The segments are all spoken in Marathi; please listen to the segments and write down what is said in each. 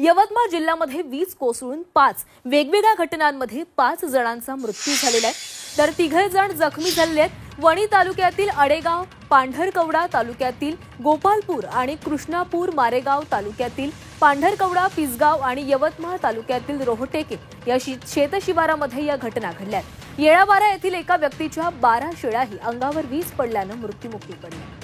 यवतमाळ जिल्ह्यामध्ये वीज कोसळून 5 वेगवेगळ्या घटनांमध्ये 5 जणांचा मृत्यू झालेला आहे, तर 3 जण जखमी झालेले आहेत। वणी तालुक्यातील अडेगाव, पांढरकवडा तालुक्यातील गोपालपूर आणि कृष्णापूर, मारेगाव तालुक्यातील पांढरकवडा, पिसगाव आणि यवतमाळ तालुक्यातील रोहटेके या शेतशिवारामध्ये या घटना घडल्यात। येळाबारा येथील एका व्यक्तीच्या 12 शेळ्याही अंगावर वीज पडल्याने मृत्युमुखी पडल्या।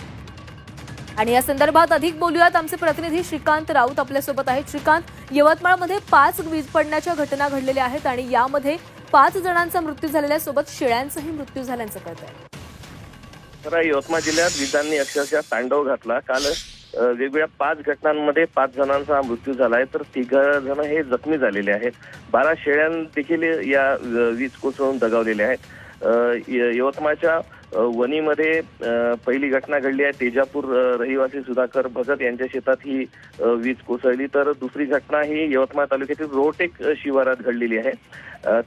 आणि या संदर्भात अधिक बोलूयात, आमचे प्रतिनिधी श्रीकांत राऊत आपल्यासोबत आहेत। श्रीकांत, यवतमाळमध्ये 5 वीज पडण्याच्या घटना घडलेल्या आहेत आणि यामध्ये 5 जणांचा मृत्यू झालेल्या सोबत शेळ्यांचाही मृत्यू झाल्याचं कळतंय। यवतमाळ जिल्ह्यात विजांनी अक्षरशः तांडव घातला। काल वेगवेगळ्या 5 घटनांमध्ये 5 जणांचा मृत्यू झालाय, तर 3 जण हे जखमी झालेले आहेत। 12 शेळ्या देखील या वीज कोसळून दगावलेल्या आहेत। यवतमाळच्या वणीमध्ये पहिली घटना घडली आहे। तेजापूर रहिवासी सुधाकर भगत यांच्या शेतात ही वीज कोसळली, तर दुसरी घटना ही यवतमाळ तालुक्यातील रोहटेक शिवारात घडलेली आहे।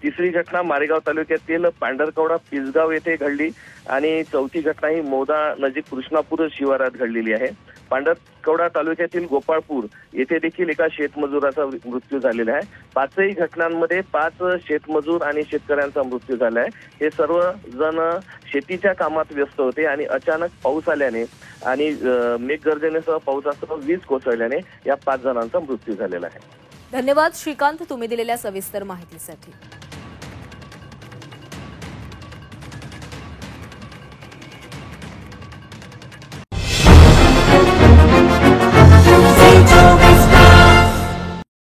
तिसरी घटना मारेगाव तालुक्यातील पांढरकवडा, पिसगाव येथे घडली आणि चौथी घटना ही मौदा नजीक कृष्णापूर शिवारात घडलेली आहे। पांढरकवडा तालुक्यातील गोपाळपूर येथे देखील एका शेतमजुराचा मृत्यू झालेला आहे। 5ही घटनांमध्ये 5 शेतमजूर आणि शेतकऱ्यांचा मृत्यू झाला आहे। हे सर्व जण शेतीच्या कामात व्यस्त होते आणि अचानक पाऊस आल्याने आणि मेघगर्जनेसह पावसासह वीज कोसळल्याने या 5 जणांचा मृत्यू झालेला आहे। धन्यवाद श्रीकांत, तुम्ही दिलेल्या सविस्तर माहितीसाठी।